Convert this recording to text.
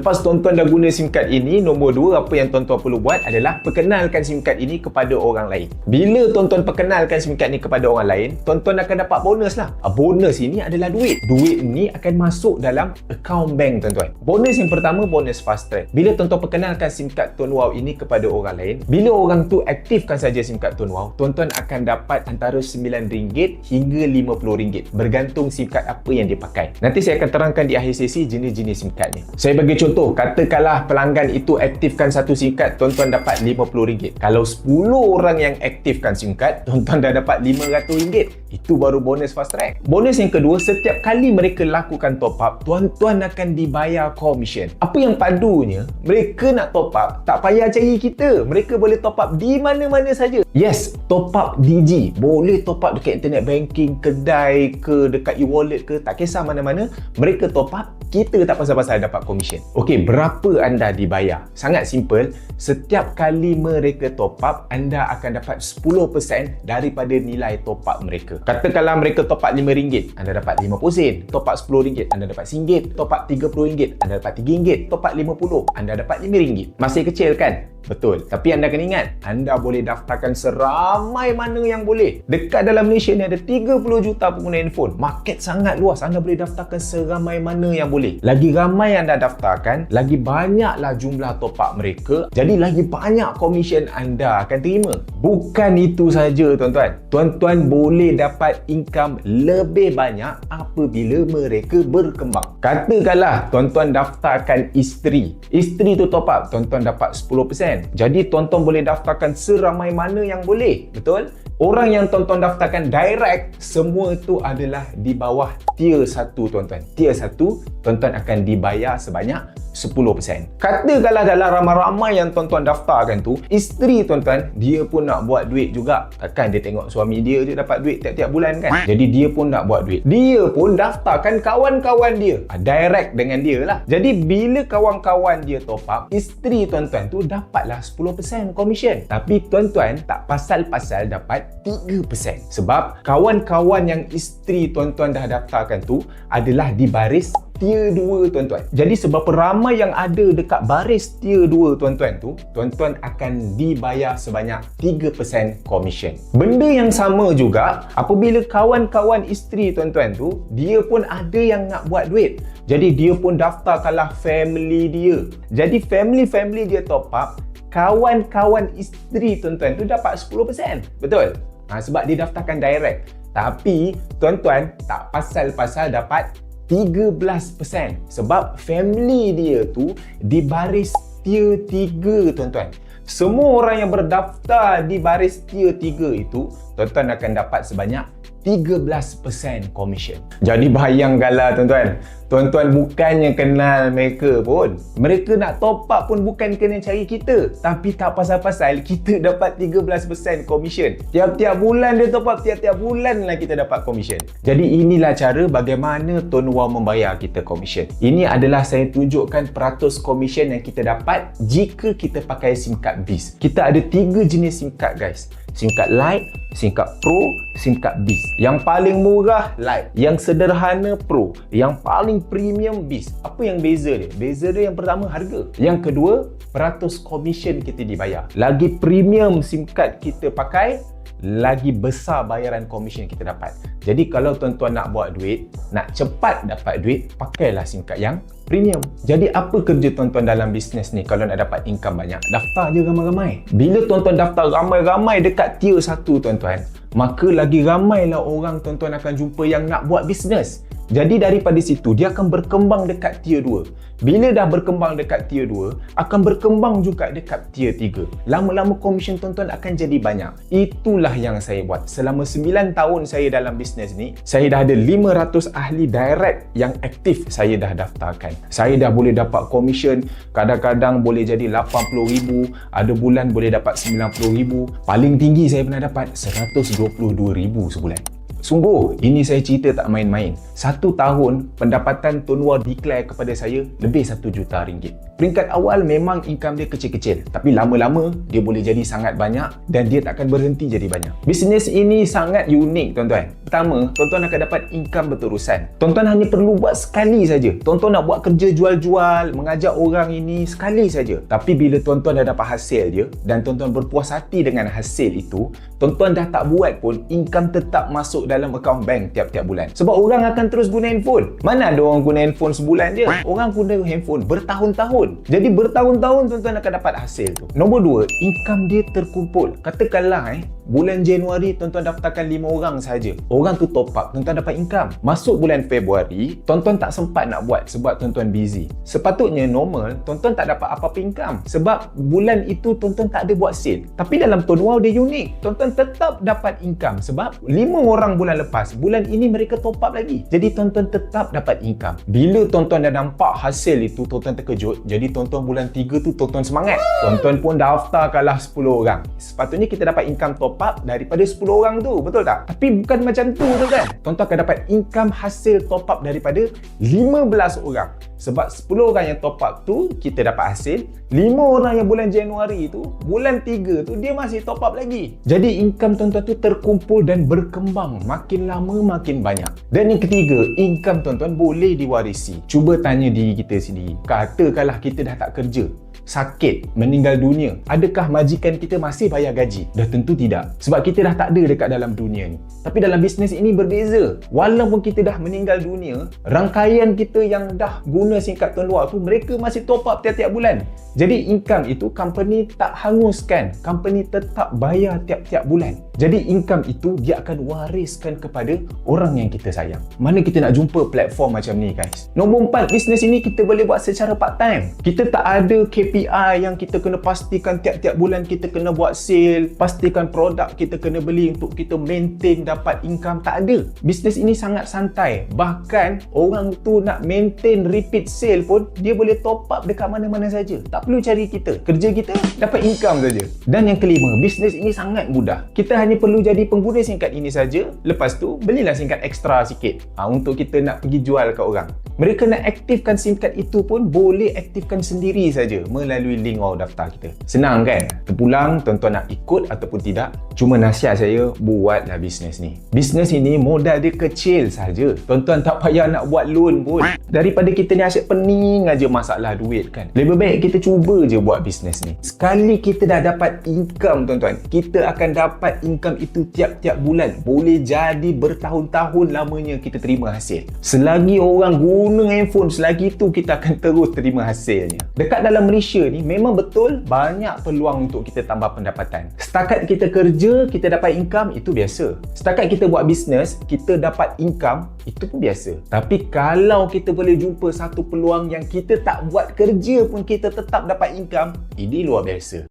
Lepas tuan-tuan dah guna SIM card ini, nombor 2, apa yang tuan-tuan perlu buat adalah perkenalkan SIM card ini kepada orang lain. Bila tuan-tuan perkenalkan SIM card ni kepada orang lain, tuan-tuan akan dapat bonus lah. Bonus ini adalah duit. Duit ni akan masuk dalam akaun bank tuan-tuan. Bonus yang pertama, bonus fast track. Bila tuan-tuan perkenalkan SIM card Tuan Wow ini kepada orang lain, bila orang tu aktifkan saja SIM card Tuan Wow, tuan-tuan akan dapat antara RM9 hingga RM50, bergantung SIM card apa yang dia pakai. Nanti saya akan terangkan di akhir sesi jenis-jenis SIM card ni. Saya bagi contoh, katakanlah pelanggan itu aktifkan satu SIM card, tuan-tuan dapat RM50. Kalau 10 orang yang aktifkan SIM card, tuan-tuan dah dapat RM500. Itu baru bonus fast track. Bonus yang kedua, setiap kali mereka lakukan top up, tuan-tuan akan dibayar komisen. Apa yang padunya, mereka nak top up, tak payah cari kita. Mereka boleh top up di mana-mana saja. Yes, top up Digi. Boleh top up dekat internet banking, kedai ke, dekat e-wallet ke, tak kisah mana-mana. Mereka top up, kita tak pasal-pasal dapat komisen. Okey, berapa anda dibayar? Sangat simple. Setiap kali mereka top up, anda akan dapat 10% daripada nilai top up mereka. Katakanlah mereka top up RM5, anda dapat RM50. Top up RM10, anda dapat RM1. Top up RM30, anda dapat RM3. Top up RM50, anda dapat RM5. Masih kecil kan? Betul. Tapi anda kena ingat, anda boleh daftarkan seramai mana yang boleh. Dekat dalam Malaysia ni ada 30 juta pengguna handphone. Market sangat luas. Anda boleh daftarkan seramai mana yang boleh. Lagi ramai anda daftarkan, lagi banyaklah jumlah top up mereka. Jadi lagi banyak komisen anda akan terima. Bukan itu saja tuan-tuan. Tuan-tuan boleh dapat income lebih banyak apabila mereka berkembang. Katakanlah tuan-tuan daftarkan isteri. Isteri tu top up, tuan-tuan dapat 10%. Jadi tuan-tuan boleh daftarkan seramai mana yang boleh. Betul? Orang yang tuan-tuan daftarkan direct, semua itu adalah di bawah tier 1 tuan-tuan. Tier 1, tuan-tuan akan dibayar sebanyak 10%. Katakanlah dalam ramai-ramai yang tuan-tuan daftarkan tu, isteri tuan-tuan, dia pun nak buat duit juga. Takkan dia tengok suami dia je dapat duit tiap-tiap bulan kan? Jadi dia pun nak buat duit. Dia pun daftarkan kawan-kawan dia. Direct dengan dia lah. Jadi bila kawan-kawan dia top up, isteri tuan-tuan tu dapatlah 10% komisen. Tapi tuan-tuan tak pasal-pasal dapat 3%. Sebab kawan-kawan yang isteri tuan-tuan dah daftarkan tu adalah di baris tier 2 tuan-tuan. Jadi sebab ramai yang ada dekat baris tier 2 tuan-tuan tu, tuan-tuan akan dibayar sebanyak 3% komisen. Benda yang sama juga apabila kawan-kawan isteri tuan-tuan tu, dia pun ada yang nak buat duit. Jadi dia pun daftarkanlah family dia. Jadi family dia top up, kawan-kawan isteri tuan-tuan tu dapat 10%. Betul? Sebab dia daftarkan direct. Tapi tuan-tuan tak pasal-pasal dapat 13% sebab family dia tu di baris tier 3 tuan-tuan. Semua orang yang berdaftar di baris tier 3 itu, tuan-tuan akan dapat sebanyak 13% komisen. Jadi bayangkanlah tuan-tuan, tuan-tuan bukannya kenal mereka pun. Mereka nak top up pun bukan kena cari kita. Tapi tak pasal-pasal kita dapat 13% komisen. Tiap-tiap bulan dia top up, tiap-tiap bulan lah kita dapat komisen. Jadi inilah cara bagaimana Tuan Wow membayar kita komisen. Ini adalah saya tunjukkan peratus komisen yang kita dapat jika kita pakai SIM card BIS. Kita ada 3 jenis SIM card guys. SIM card Lite, SIM card Pro, SIM card BIS. Yang paling murah Lite, yang sederhana Pro, yang paling premium BIS. Apa yang beza dia? Beza dia yang pertama harga. Yang kedua, peratus komisen kita dibayar. Lagi premium SIM card kita pakai, lagi besar bayaran komisen kita dapat. Jadi kalau tuan-tuan nak buat duit, nak cepat dapat duit, pakailah SIM card yang premium. Jadi apa kerja tuan-tuan dalam bisnes ni kalau nak dapat income banyak? Daftar je ramai-ramai. Bila tuan-tuan daftar ramai-ramai dekat tier 1 tuan-tuan, maka lagi ramailah orang tuan-tuan akan jumpa yang nak buat bisnes. Jadi daripada situ dia akan berkembang dekat tier 2. Bila dah berkembang dekat tier 2, akan berkembang juga dekat tier 3. Lama-lama komisen tuan-tuan akan jadi banyak. Itulah yang saya buat. Selama 9 tahun saya dalam bisnes ni, saya dah ada 500 ahli direct yang aktif saya dah daftarkan. Saya dah boleh dapat komisen, kadang-kadang boleh jadi 80,000, ada bulan boleh dapat 90,000. Paling tinggi saya pernah dapat 122,000 sebulan. Sungguh, ini saya cerita tak main-main. 1 tahun, pendapatan Tuan Wah declare kepada saya lebih 1 juta ringgit. Peringkat awal memang income dia kecil-kecil, tapi lama-lama dia boleh jadi sangat banyak dan dia takkan berhenti jadi banyak. Bisnes ini sangat unik, tuan-tuan. Pertama, tuan-tuan akan dapat income berterusan. Tuan-tuan hanya perlu buat sekali saja. Tuan-tuan nak buat kerja jual-jual, mengajak orang ini sekali saja. Tapi bila tuan-tuan dah dapat hasil dia dan tuan-tuan berpuas hati dengan hasil itu, tuan-tuan dah tak buat pun, income tetap masuk dalam akaun bank tiap-tiap bulan. Sebab orang akan terus guna handphone. Mana ada orang guna handphone sebulan je? Orang guna handphone bertahun-tahun. Jadi bertahun-tahun tuan-tuan akan dapat hasil tu. Nombor 2, income dia terkumpul. Katakanlah bulan Januari tuan-tuan daftarkan 5 orang saja. Orang tu top up, tuan-tuan dapat income. Masuk bulan Februari, tuan-tuan tak sempat nak buat sebab tuan-tuan busy. Sepatutnya normal, tuan-tuan tak dapat apa-apa income sebab bulan itu tuan-tuan tak ada buat sale. Tapi dalam Tuan Wow dia unik. Tuan-tuan tetap dapat income sebab 5 orang bulan lepas, bulan ini mereka top up lagi. Jadi tuan-tuan tetap dapat income. Bila tuan-tuan dah nampak hasil itu, tuan-tuan terkejut. Jadi tuan-tuan bulan 3 tu tuan-tuan semangat. Tuan-tuan pun daftarkanlah 10 orang. Sepatutnya kita dapat income top up daripada 10 orang tu, betul tak? Tapi bukan macam tu, tuan-tuan. Tuan-tuan akan dapat income hasil top up daripada 15 orang. Sebab 10 orang yang top up tu kita dapat hasil, 5 orang yang bulan Januari tu, bulan 3 tu dia masih top up lagi. Jadi income tuan-tuan tu terkumpul dan berkembang, makin lama makin banyak. Dan yang ketiga, income tuan-tuan boleh diwarisi. Cuba tanya diri kita sendiri. Katakanlah kita dah tak kerja, sakit, meninggal dunia, adakah majikan kita masih bayar gaji? Dah tentu tidak. Sebab kita dah tak ada dekat dalam dunia ni. Tapi dalam bisnes ini berbeza. Walaupun kita dah meninggal dunia, rangkaian kita yang dah guna singkat Tuan Wah tu, mereka masih top up tiap-tiap bulan. Jadi income itu company tak hanguskan, company tetap bayar tiap-tiap bulan. Jadi income itu dia akan wariskan kepada orang yang kita sayang. Mana kita nak jumpa platform macam ni, guys? Nombor 4, bisnes ini kita boleh buat secara part time. Kita tak ada KPI yang kita kena pastikan tiap-tiap bulan kita kena buat sale, pastikan produk kita kena beli untuk kita maintain dapat income. Tak ada. Bisnes ini sangat santai. Bahkan orang tu nak maintain repeat sale pun dia boleh top up dekat mana-mana saja. Tak perlu cari kita. Kerja kita dapat income saja. Dan yang kelima, bisnes ini sangat mudah. Kita hanya perlu jadi pengguna singkat ini saja. Lepas tu belilah singkat ekstra sikit untuk kita nak pergi jual kat orang. Mereka nak aktifkan singkat itu pun boleh aktifkan sendiri saja melalui link Wow daftar kita. Senang kan? Terpulang tuan-tuan nak ikut ataupun tidak. Cuma nasihat saya, buatlah bisnes ni. Bisnes ini modal dia kecil saja. Tuan-tuan tak payah nak buat loan pun. Daripada kita ni asyik pening aja masalah duit kan. Lebih baik kita cuba je buat bisnes ni. Sekali kita dah dapat income, tuan-tuan, kita akan dapat income itu tiap-tiap bulan. Boleh jadi bertahun-tahun lamanya kita terima hasil. Selagi orang guna handphone, selagi itu kita akan terus terima hasilnya. Dekat dalam Malaysia ni memang betul banyak peluang untuk kita tambah pendapatan. Setakat kita kerja, kita dapat income, itu biasa. Setakat kita buat bisnes, kita dapat income, itu pun biasa. Tapi kalau kita boleh jumpa satu peluang yang kita tak buat kerja pun kita tetap dapat income, ini luar biasa.